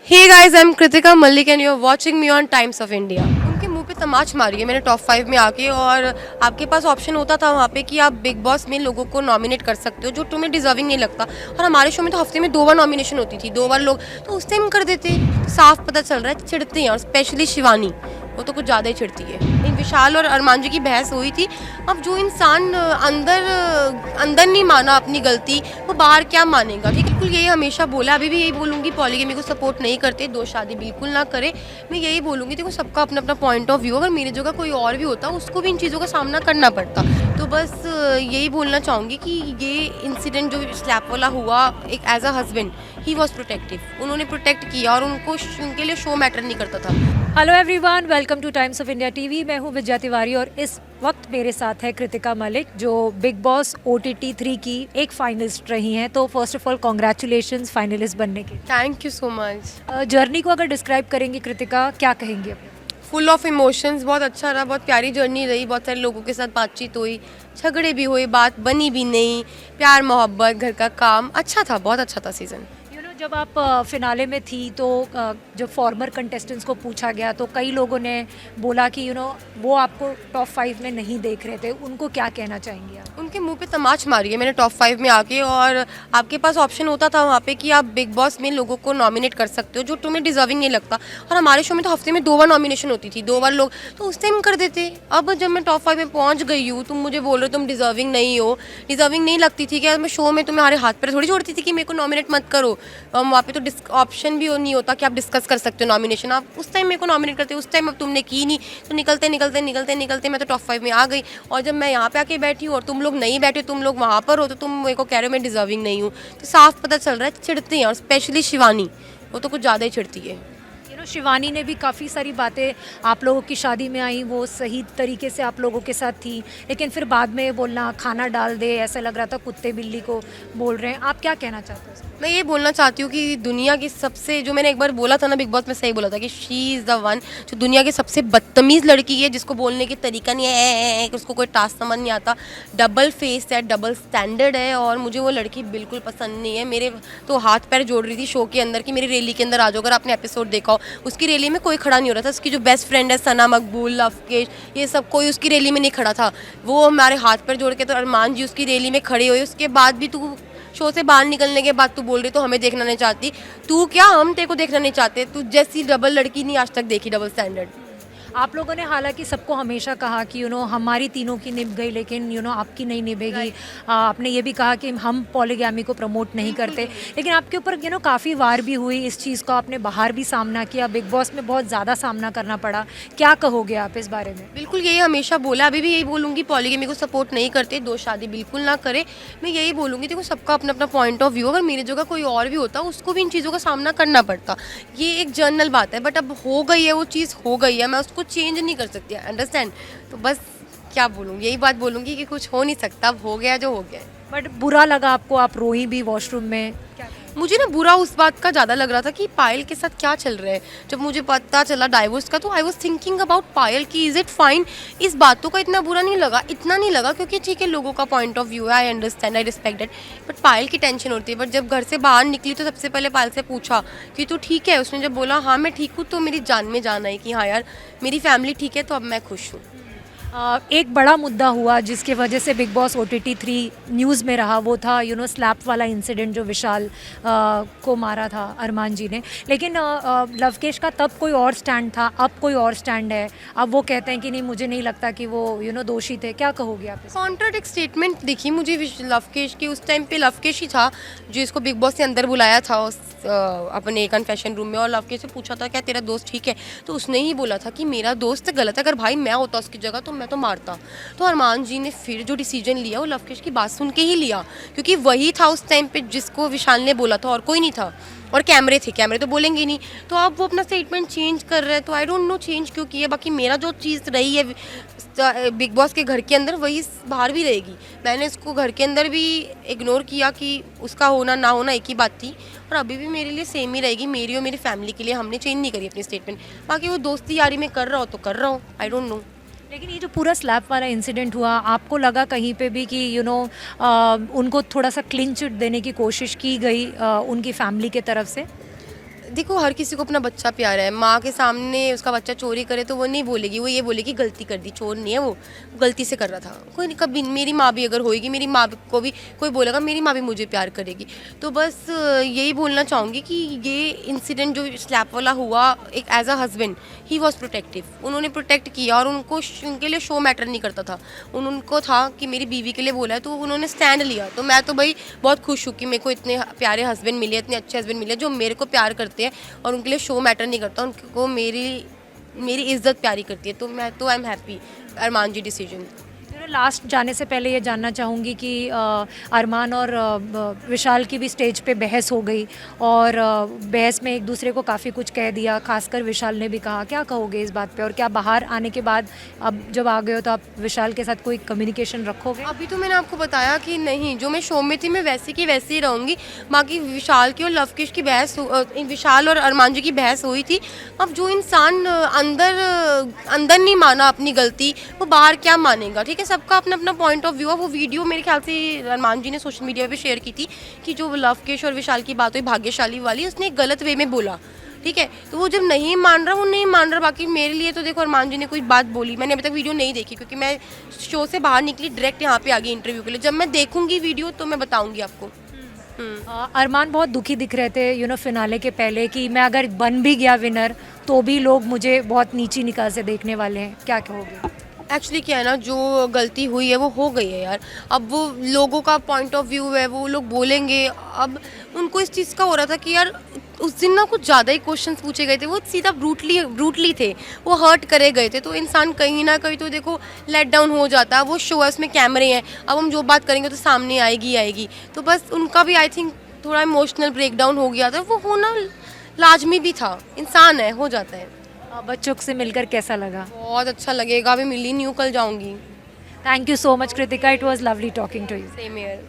Hey guys, I'm Kritika Malik and you're watching me on Times of India. उनके मुंह पे तमाच मारी है मैंने टॉप 5 में आके। और आपके पास ऑप्शन होता था वहाँ पे कि आप बिग बॉस में लोगों को नॉमिनेट कर सकते हो जो तुम्हें डिजर्विंग नहीं लगता। और हमारे शो में तो हफ्ते में 2 बार नॉमिनेशन होती थी, 2 बार लोग तो उस टाइम कर देते। साफ पता चल रहा है चिढ़ते हैं, और स्पेशली शिवानी, वो तो कुछ ज़्यादा ही चिढ़ती है। इन विशाल और अरमान जी की बहस हुई थी। अब जो इंसान अंदर नहीं माना अपनी गलती, वो बाहर क्या मानेगा। ठीक है, बिल्कुल यही हमेशा बोला, अभी भी यही बोलूँगी, पॉलीगेमी को सपोर्ट नहीं करते, 2 शादी बिल्कुल ना करे। मैं यही बोलूँगी, देखो सबका अपना अपना पॉइंट ऑफ व्यू, अगर मेरी जगह कोई और भी होता उसको भी इन चीज़ों का सामना करना पड़ता। तो बस यही बोलना चाहूँगी कि ये इंसिडेंट जो स्लैप वाला हुआ, एक as a husband he was protective, उन्होंने प्रोटेक्ट किया और उनके लिए शो मैटर नहीं करता था। Hello everyone, welcome to Times of India TV. मैं हूं विद्या तिवारी और इस वक्त मेरे साथ है कृतिका मलिक, जो बिग बॉस OTT 3 की एक फाइनलिस्ट रही हैं। तो first of all congratulations finalist बनने के। Thank you so much. Journey को अगर डिस्क्राइब करेंगी कृतिका, क्या कहेंगे? फुल ऑफ इमोशंस, बहुत अच्छा रहा, बहुत प्यारी जर्नी रही, बहुत सारे लोगों के साथ बातचीत हुई, झगड़े भी हुए, बात बनी भी नहीं, प्यार मोहब्बत, घर का काम, अच्छा था, बहुत अच्छा था सीज़न। जब आप फिनाले में थी तो जब फॉर्मर कंटेस्टेंट्स को पूछा गया तो कई लोगों ने बोला कि वो आपको टॉप 5 में नहीं देख रहे थे, उनको क्या कहना चाहेंगे आप? उनके मुंह पे तमाच मारी है मैंने टॉप 5 में आके। और आपके पास ऑप्शन होता था वहाँ पे कि आप बिग बॉस में लोगों को नॉमिनेट कर सकते हो जो तुम्हें डिजर्विंग नहीं लगता। और हमारे शो में तो हफ्ते में 2 बार नॉमिनेशन होती थी, 2 बार लोग तो उस टाइम कर देते। अब जब मैं टॉप 5 में पहुँच गई हूँ, तुम मुझे बोल रहे हो तुम डिजर्विंग नहीं हो, डिजर्विंग नहीं लगती थी क्या? मैं शो में तुम्हारे हाथ पर थोड़ी छोड़ती थी कि मेरे को नॉमिनेट मत करो। वहाँ पे तो ऑप्शन भी नहीं होता कि आप डिस्कस कर सकते हो नॉमिनेशन। आप उस टाइम मेरे को नॉमिनेट करते, उस टाइम अब तुमने की नहीं, तो निकलते निकलते निकलते निकलते मैं तो टॉप 5 में आ गई। और जब मैं यहाँ पे आके बैठी हूँ और तुम लोग नहीं बैठे, तुम लोग वहाँ पर हो, तो तुम मेरे को कह रहे हो मैं डिजर्विंग नहीं हूँ, तो साफ पता चल रहा है चिढ़ते हैं। और स्पेशली शिवानी, वो तो कुछ ज़्यादा ही चिढ़ती है। शिवानी ने भी काफ़ी सारी बातें आप लोगों की शादी में आई, वो सही तरीके से आप लोगों के साथ थी, लेकिन फिर बाद में बोलना खाना डाल दे, ऐसा लग रहा था कुत्ते बिल्ली को बोल रहे हैं। आप क्या कहना चाहते हैं? मैं ये बोलना चाहती हूँ कि दुनिया की सबसे, जो मैंने एक बार बोला था ना बिग बॉस में, सही बोला था कि शी इज़ द वन, जो दुनिया की सबसे बदतमीज़ लड़की है, जिसको बोलने की तरीका नहीं है, उसको कोई टास्क समझ नहीं आता, डबल फेस है, डबल स्टैंडर्ड है। और मुझे वो लड़की बिल्कुल पसंद नहीं है। मेरे तो हाथ पैर जोड़ रही थी शो के अंदर कि मेरी रैली के अंदर आ जाओ। अगर आपने एपिसोड देखा हो, उसकी रैली में कोई खड़ा नहीं हो रहा था। उसकी जो बेस्ट फ्रेंड है सना, मकबूल, लवकेश, ये सब कोई उसकी रैली में नहीं खड़ा था। वो हमारे हाथ पैर जोड़ के, तो अरमान जी उसकी रैली में खड़े हुए, उसके बाद भी तू शो से बाहर निकलने के बाद तू बोल रही तो हमें देखना नहीं चाहती। तू क्या, हम तेरे को देखना नहीं चाहते। तू जैसी डबल लड़की नहीं आज तक देखी, डबल स्टैंडर्ड। आप लोगों ने हालांकि सबको हमेशा कहा कि हमारी तीनों की निभ गई, लेकिन आपकी नहीं निभेगी। आपने ये भी कहा कि हम पॉलीगैमी को प्रमोट नहीं करते, लेकिन आपके ऊपर काफ़ी वार भी हुई इस चीज़ को, आपने बाहर भी सामना किया, बिग बॉस में बहुत ज़्यादा सामना करना पड़ा। क्या कहोगे आप इस बारे में? बिल्कुल यही हमेशा बोला, अभी भी यही बोलूँगी, पॉलीगेमी को सपोर्ट नहीं करते, 2 शादी बिल्कुल ना करे। मैं यही बोलूँगी, देखो सबका अपना अपना पॉइंट ऑफ व्यू, अगर मेरी जगह कोई और भी होता उसको भी इन चीज़ों का सामना करना पड़ता। ये एक जनरल बात है, बट अब हो गई है, वो चीज़ हो गई है, मैं उसको चेंज नहीं कर सकती, अंडरस्टैंड। तो बस क्या बोलूँगी, यही बात बोलूँगी कि कुछ हो नहीं सकता, अब हो गया जो हो गया है। बट बुरा लगा आपको? आप रोई भी वॉशरूम में? मुझे ना बुरा उस बात का ज़्यादा लग रहा था कि पायल के साथ क्या चल रहा है। जब मुझे पता चला डाइवोर्स का, तो आई वॉज थिंकिंग अबाउट पायल की इज़ इट फाइन। इस बातों का इतना बुरा नहीं लगा, इतना नहीं लगा, क्योंकि ठीक है लोगों का पॉइंट ऑफ व्यू है, I understand, I respect it. But Payal की टेंशन होती है। बट जब घर से बाहर निकली तो सबसे पहले पायल से पूछा कि तू ठीक है। उसने जब बोला हाँ मैं ठीक हूँ, तो मेरी जान में जान आई कि हाँ यार मेरी फैमिली ठीक है, तो अब मैं खुश हूँ। एक बड़ा मुद्दा हुआ जिसके वजह से बिग बॉस OTT 3 न्यूज़ में रहा, वो था स्लैप वाला इंसिडेंट जो विशाल को मारा था अरमान जी ने। लेकिन लवकेश का तब कोई और स्टैंड था, अब कोई और स्टैंड है। अब वो कहते हैं कि नहीं, मुझे नहीं लगता कि वो दोषी थे। क्या कहोगे आप? कॉन्ट्राडिक्ट स्टेटमेंट दिखी मुझे लवकेश की। उस टाइम पे लवकेश ही था जो इसको बिग बॉस के अंदर बुलाया था उस अपने कन्फेशन रूम में, और लवकेश से पूछा था क्या तेरा दोस्त ठीक है, तो उसने ही बोला था कि मेरा दोस्त गलत है, अगर भाई मैं होता उसकी जगह तो मैं तो मारता। तो अरमान जी ने फिर जो डिसीजन लिया वो लवकेश की बात सुन के ही लिया, क्योंकि वही था उस टाइम पे जिसको विशाल ने बोला था, और कोई नहीं था, और कैमरे थे, कैमरे तो बोलेंगे नहीं। तो अब वो अपना स्टेटमेंट चेंज कर रहे हैं, तो आई डोंट नो चेंज क्यों किया। बाकी मेरा जो चीज़ रही है बिग बॉस के घर के अंदर, वही बाहर भी रहेगी। मैंने इसको घर के अंदर भी इग्नोर किया कि उसका होना ना होना एक ही बात थी, और अभी भी मेरे लिए सेम ही रहेगी, मेरी और मेरी फैमिली के लिए। हमने चेंज नहीं करी अपनी स्टेटमेंट। बाकी वो दोस्ती यारी में कर रहा हो तो कर रहा हूँ, आई डोंट नो। लेकिन ये जो पूरा स्लैप वाला इंसिडेंट हुआ, आपको लगा कहीं पे भी कि उनको थोड़ा सा क्लिंच देने की कोशिश की गई उनकी फैमिली के तरफ से? देखो हर किसी को अपना बच्चा प्यारा है। माँ के सामने उसका बच्चा चोरी करे तो वो नहीं बोलेगी, वो ये बोलेगी गलती कर दी, चोर नहीं है वो, गलती से कर रहा था। कोई नहीं, कभी मेरी माँ भी अगर होएगी, मेरी माँ को भी कोई बोलेगा, मेरी माँ भी मुझे प्यार करेगी। तो बस यही बोलना चाहूँगी कि ये इंसिडेंट जो स्लैप वाला हुआ, एक as a husband he was protective, उन्होंने प्रोटेक्ट किया और उनके लिए शो मैटर नहीं करता था। उनको था कि मेरी बीवी के लिए बोला है तो उन्होंने स्टैंड लिया। तो मैं तो भाई बहुत खुश हूँ कि मेरे को इतने प्यारे हस्बैंड मिले, इतने अच्छे हस्बैंड मिले जो मेरे को प्यार करते हैं और उनके लिए शो मैटर नहीं करता, उनको मेरी इज्जत प्यारी करती है। तो I am happy Armaan ji decision. Last जाने से पहले ये जानना चाहूँगी कि अरमान और विशाल की भी स्टेज पे बहस हो गई और बहस में एक दूसरे को काफ़ी कुछ कह दिया, खासकर विशाल ने भी कहा। क्या कहोगे इस बात पे, और क्या बाहर आने के बाद अब जब आ गए हो तो आप विशाल के साथ कोई कम्युनिकेशन रखोगे? अभी तो मैंने आपको बताया कि नहीं, जो मैं शो में थी मैं वैसी की वैसी ही रहूँगी। बाकी विशाल की और लवकुश की बहस, विशाल और अरमान जी की बहस हुई थी। अब जो इंसान अंदर नहीं माना अपनी गलती, वो बाहर क्या मानेगा? ठीक है, सबका अपना अपना पॉइंट ऑफ व्यू है। वो वीडियो मेरे ख्याल से अरमान जी ने सोशल मीडिया पे शेयर की थी कि जो लवकुश और विशाल की बात हुई भाग्यशाली वाली, उसने एक गलत वे में बोला। ठीक है, तो वो जब नहीं मान रहा, वो नहीं मान रहा। बाकी मेरे लिए तो देखो, अरमान जी ने कोई बात बोली, मैंने अभी तक वीडियो नहीं देखी क्योंकि मैं शो से बाहर निकली, डायरेक्ट यहाँ पे आ गई इंटरव्यू के लिए। जब मैं देखूंगी वीडियो तो मैं बताऊंगी आपको। अरमान बहुत दुखी दिख रहे थे फिनाले के पहले कि मैं अगर बन भी गया विनर तो भी लोग मुझे बहुत नीची निगाह से देखने वाले हैं। क्या कहोगे? एक्चुअली क्या है ना, जो गलती हुई है वो हो गई है यार। अब वो लोगों का पॉइंट ऑफ व्यू है, वो लोग बोलेंगे। अब उनको इस चीज़ का हो रहा था कि यार उस दिन ना कुछ ज़्यादा ही क्वेश्चंस पूछे गए थे, वो सीधा ब्रूटली थे, वो हर्ट करे गए थे। तो इंसान कहीं ना कहीं तो देखो लेट डाउन हो जाता है। वो शो है, उसमें कैमरे हैं, अब हम जो बात करेंगे तो सामने आएगी। तो बस उनका भी आई थिंक थोड़ा इमोशनल ब्रेकडाउन हो गया था। वो होना लाजमी भी था, इंसान है, हो जाता है। बच्चों से मिलकर कैसा लगा? बहुत अच्छा लगेगा, अभी मिली नहीं हूँ, कल जाऊँगी। Thank you so much Kritika, it was lovely talking to you. Same year.